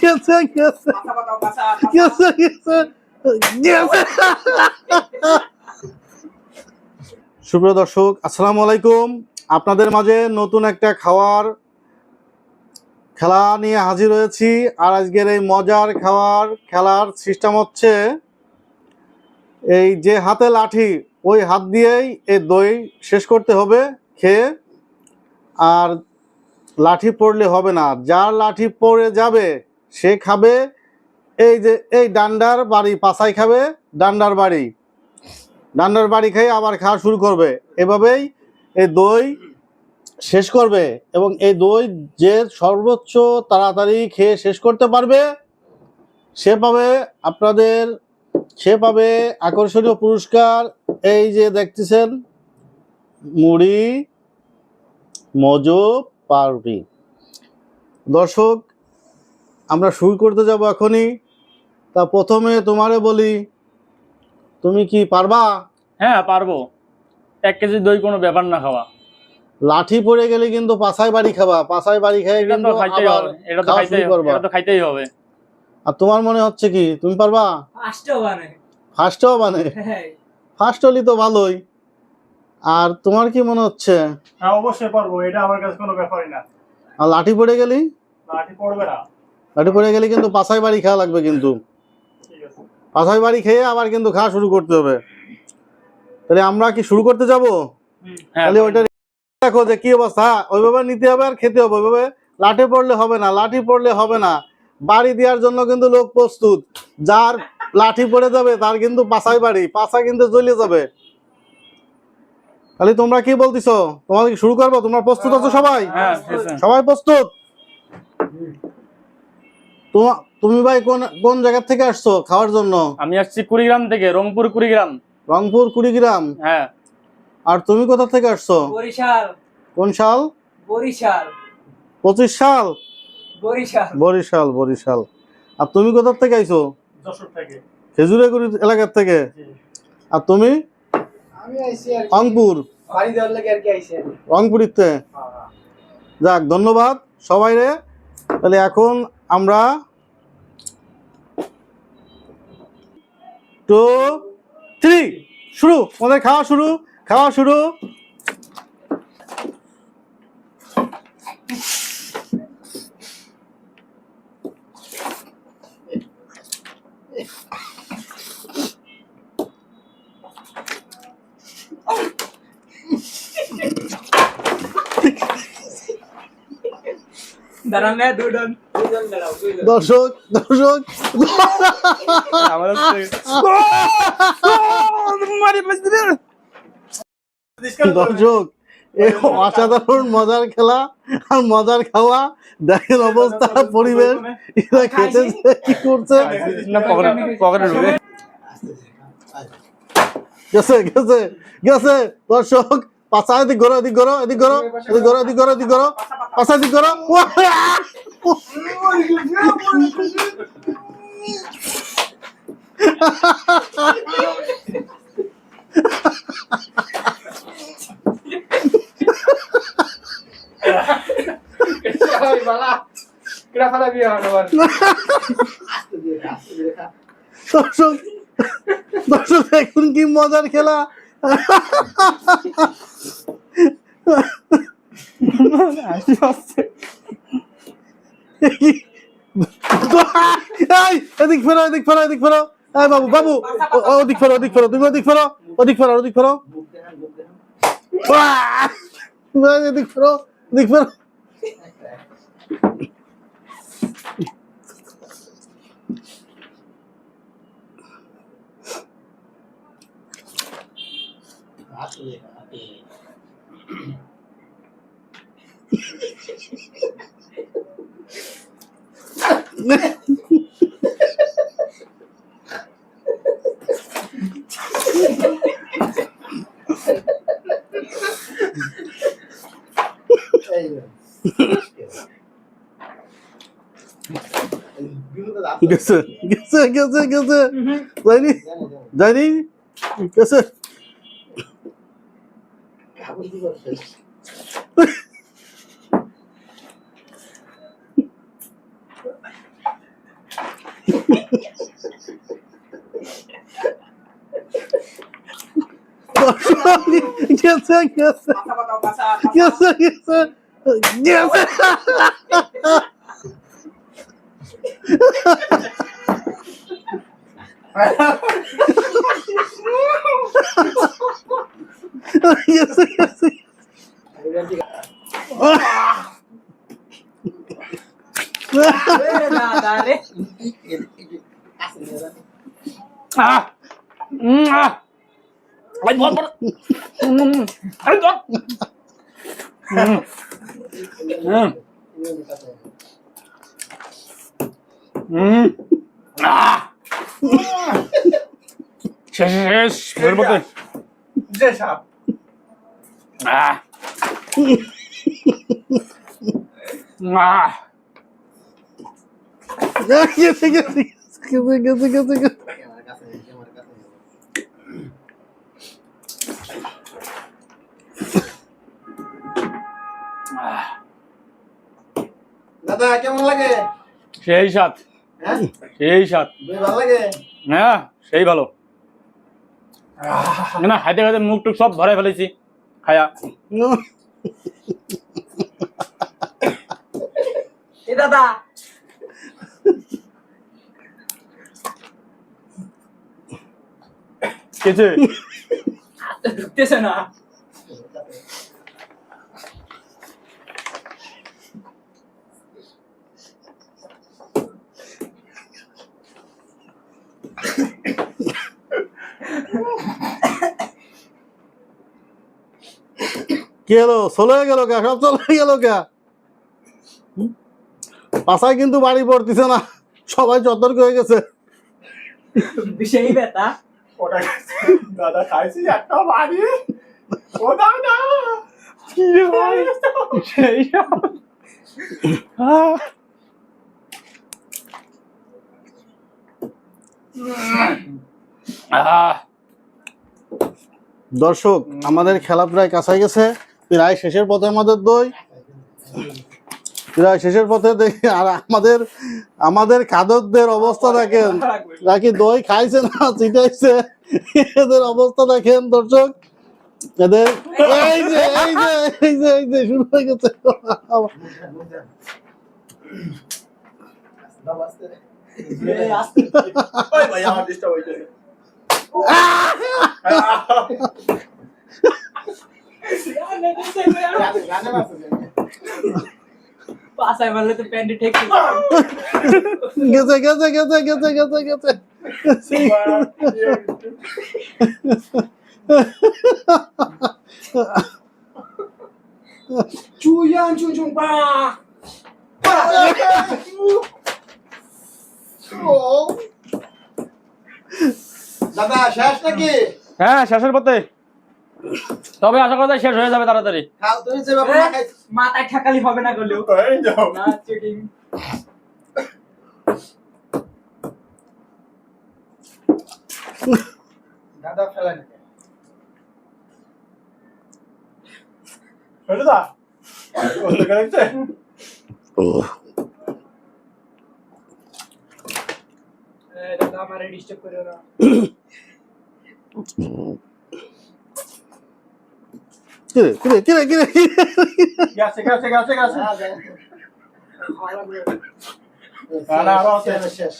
গেছে গেছে গেছে গেছে গেছে। সুপ্রিয় দর্শক, আসসালামু আলাইকুম। আপনাদের মাঝে নতুন একটা খাওয়ার খেলা নিয়ে হাজির হয়েছি। আর আজকের এই মজার খেলার সিস্টেম হচ্ছে, এই যে হাতে লাঠি ওই হাত দিয়েই এই দই শেষ করতে হবে খেয়ে। আর লাঠি পড়লে হবে না, যার লাঠি পড়ে যাবে সে খাবে। এই যে এই ডান্ডার বাড়ি পাছায় খাবে, ডান্ডার বাড়ি খেয়ে আবার খাওয়া শুরু করবে। এভাবেই এই দই শেষ করবে এবং এই দই যে সর্বোচ্চ তাড়াতাড়ি খেয়ে শেষ করতে পারবে সে পাবে আকর্ষণীয় পুরস্কার। এই যে দেখতেছেন, মুড়ি, মজো, পাউরুটি। দর্শক, আমরা শুরু করতে যাব এখনই। তা প্রথমে তোমারে বলি, তুমি কি পারবা? হ্যাঁ পারবো, 1 কেজি দই কোনো ব্যাপার না খাওয়া। লাঠি পড়ে গেলে কিন্তু পাছায় বাড়ি খাবা, পাছায় বাড়ি খেয়ে এটা কিন্তু তো খাইতেই আবার হবে, এটা তো খাওয়া খাইতেই শুরু করবা। এটা তো খাইতেই হবে। আর তোমার মনে হচ্ছে কি তুমি পারবা? ফার্স্টও মানে ফার্স্ট হলি তো ভালোই। আর তোমার কি মনে হচ্ছে? হ্যাঁ অবশ্যই পারবো, এটা আমার কাছে কোনো ব্যাপারই না। আর লাঠি পড়ে গেলি? লাঠি পড়বে না। লাঠি পড়ে গেলে কিন্তু পাছায় বাড়ি খাওয়া লাগবে, কিন্তু ঠিক আছে, পাছায় বাড়ি খেয়ে আবার কিন্তু খাওয়া শুরু করতে হবে। তাহলে আমরা কি শুরু করতে যাব? হ্যাঁ তাহলে ওইটা দেখো যে কি অবস্থা, ওইভাবে নিতে হবে আর খেতে হবে। ওইভাবে লাঠি পড়লে হবে না, বাড়ি দেওয়ার জন্য কিন্তু লোক প্রস্তুত। যার লাঠি পড়ে যাবে তার কিন্তু পাছা কিন্তু জ্বলে যাবে। তাহলে তোমরা কি বলতেছো, তোমাদের কি শুরু করবো? তোমরা প্রস্তুত আছো সবাই? হ্যাঁ সবাই প্রস্তুত? তুমি ভাই কোন জায়গা থেকে আসছো খাওয়ার জন্য? আমি আসছি কুড়িগ্রাম থেকে, রংপুর কুড়িগ্রাম। রংপুর কুড়িগ্রাম। হ্যাঁ। আর তুমি কোথা থেকে আসছো? বরিশাল। কোন সাল? বরিশাল। 25 সাল? বরিশাল। বরিশাল। আর তুমি কোথা থেকে আইছো? যশোর থেকে। খেজুরাগুড়ি এলাকার থেকে। আর তুমি? আমি আইছি আর রংপুর। বাড়ি দেওয়ার লাগে আর কি আইছি। রংপুরিতে। যাক, ধন্যবাদ সবাই রে। তাহলে এখন আমরা 2, 3 শুরু। আমাদের খাওয়া শুরু। দাঁড়ান না, দুজন দাঁড়াও, দর্শক দর্শক এই অসাধারণ মজার খেলা আর মজার খাওয়া। দেখেন অবস্থা, পরিবেশ, এরা খেতে কি করছে। গেছে দর্শক, পাশা এদিক ঘোরো, পাশা এদিক ঘোরো। দর্শক দেখুন কি মজার খেলা। এদিক ফেরো। বাবু ওদিক ফেরো, তুমি ওদিক ফেরো। এদিক ফেরো। গেছে যাইনি গেছে। গেছে গেছে পাতা পাতা পাতা গেছে গেছে গেছে গেছে গেছে দাদা রে আহ আহ ভাই বল বল আরে বল আহ শেষ শেষ বের করতে যে সাপ আহ আহ গেছে গেছে গেছে গেছে গেছে গেছে দাদা কেমন লাগে সেই সাত হ্যাঁ সেই সাত ভালো লাগে হ্যাঁ সেই ভালো না খাইতে খাইতে মুখ টুক সব ভরে ফেলেছি খায়া এ দাদা কিছু হাতে ঢুকতেছে না কি হলো চলে গেল কে সব চলে গেল কে পাশায় কিন্তু বাড়ি পড়তেছে না সবাই সতর্ক হয়ে গেছে সেই ব্যথা ওটা দাদা খাইছি একটা বাড়ি ও দাদা সেই সাত আহ আহ দর্শক আমাদের খেলা প্রায় কাছাই গেছে প্রায় শেষের পথে আমাদের দই প্রায় শেষের পথে দেখি আর আমাদের আমাদের খাদকদের অবস্থা দেখেন নাকি দই খাইছে না চিটাইছে এদের অবস্থা দেখেন দর্শক এদের এই যে এই যে এই যে এই যে শুরু হয়ে গেছে ওই ভাই আমার ডিস্টার্ব হইছে পাশায় বললে তো প্যান্টে ঠেক গেছে গেছে গেছে গেছে গেছে গেছে চুয়ান চুচুং পা দাদা শেষ নাকি হ্যাঁ শেষের পথে তবে আশা করা যায় শেষ হয়ে যাবে তাড়াতাড়ি খাও তুমি যে বাবা মাথায় ঠাকালি হবে না করলেও এই যাও না চিটিং দাদা ফেলেন হইলো দা কত গেছে দাদা আমারে ডিস্টার্ব করো না কিরে কিরে কিরে কিরে গেছে গেছে গেছে গেছে না না আরো আছে শেষ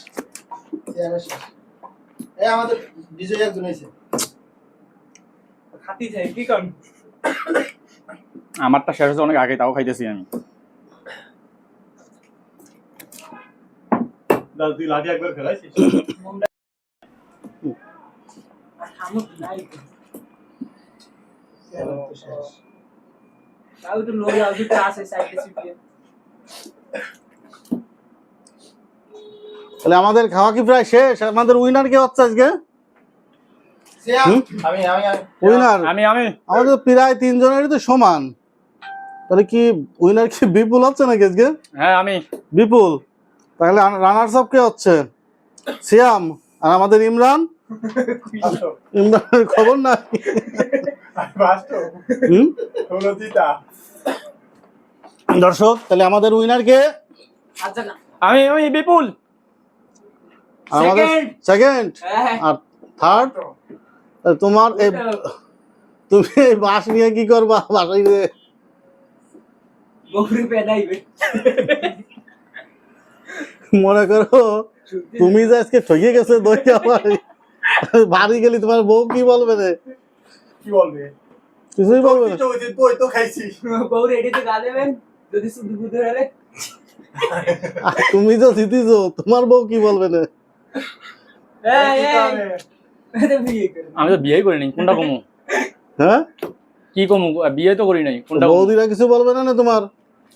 এই আমাদের বিজয় একজন হইছে খাতি যায় কি কোন আমারটা শেষ হচ্ছে অনেক আগে তাও খাইতেছি আমি দাদা তুই লাঠি একবার ফেলাইছিস হামুদ নাই তাও তো লোক আউট ক্লাস আছে সাইডে সিপিএ তাহলে আমাদের খাওয়া কি প্রায় শেষ আমাদের উইনার কে হচ্ছে আজকে আমি উইনার আমি আমি আমাদের প্রায় তিনজনেরই তো সমান তাহলে কি উইনার কি বিপুল হচ্ছে নাকি আজকে হ্যাঁ আমি বিপুল তাহলে রানার্স আপ কে হচ্ছে সিয়াম আর আমাদের ইমরান ইমরানের খবর নাই বাস্তব হুম? হলো দিতা দর্শক তাহলে আমাদের উইনার কে আচ্ছা না আমি আমি বিপুল আর আমাদের সেকেন্ড হ্যাঁ আর থার্ড তোমার এই তুমি এই বাস নিয়ে কি করবা বাসায় গিয়ে? বকরি পেদাইবে মনে করো তুমি যে আজকে ঠকে গেছে দই আমার বাড়ি গেলি তোমার বউ কি বলবে রে? কি বলবে? কিছুই বলবে না। তুই তো খাইছি। বউরে এডিতে গা দেবেন যদি শুধু বুধ হলে আর তুমি তো জিতিছো, তোমার বউ কি বলবে না? এই এটা বিয়ে করে আমি তো বিয়ে করি নাই, কোনটা কমু? হ্যাঁ, কি কমু? বিয়ে তো করি নাই, কোনটা কমু? বৌদিরা কিছু বলবে না তোমার?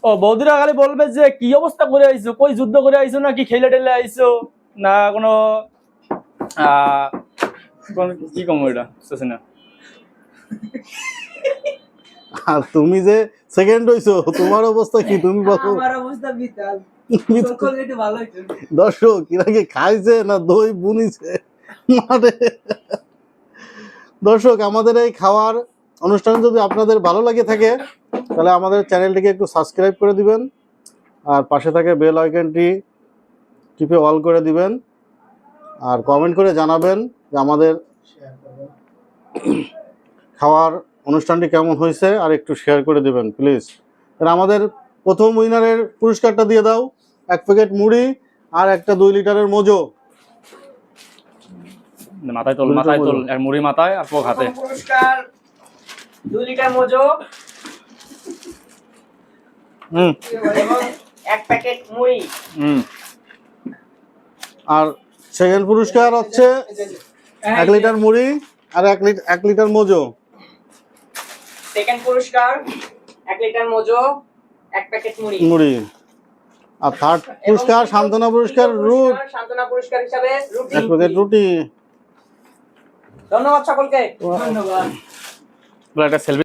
ও বৌদিরা খালি বলবে যে কি অবস্থা করে আইছো, কই যুদ্ধ করে আইছো না কি খেলে টেলে আইছো না কোনো কি কমু এটা বুঝতেছি না। আর তুমি যে সেকেন্ড হইছো তোমার অবস্থা কি তুমি বলো? আমার অবস্থা বিতাল সকল একটু ভালো হইতো দর্শক এরা কি খাইছে না দই বুনিছে মানে? দর্শক আমাদের এই খাওয়ার অনুষ্ঠান যদি আপনাদের ভালো লাগে থাকে তাহলে আমাদের চ্যানেলটিকে একটু সাবস্ক্রাইব করে দিবেন আর পাশে থাকে বেল আইকনটি টিপে অল করে দিবেন আর কমেন্ট করে জানাবেন যে আমাদের খাওয়ার অনুষ্ঠানটি কেমন হয়েছে আর একটু শেয়ার করে দিবেন প্লিজ। তাহলে আমাদের প্রথম উইনারের পুরস্কারটা দিয়ে দাও, 1 প্যাকেট মুড়ি আর একটা 2 লিটারের মোজো। মাথায় তোল, মাথায় তোল, আর মুড়ি মাথায় আর পোক হাতে। পুরস্কার 2 লিটার মোজো হুম এবং 1 প্যাকেট মুড়ি হুম আর সেকেন্ড পুরস্কার হচ্ছে 1 লিটার মুড়ি আর 1 লিটার মোজো। সেকেন্ড পুরস্কার 1 লিটার মোজো 1 প্যাকেট মুড়ি মুড়ি আর থার্ড পুরস্কার সান্ত্বনা পুরস্কার রুট সান্তনা পুরস্কার হিসাবে রুটি 1 প্যাকেট রুটি। ধন্যবাদ সকলকে ধন্যবাদ। একটা সেলফি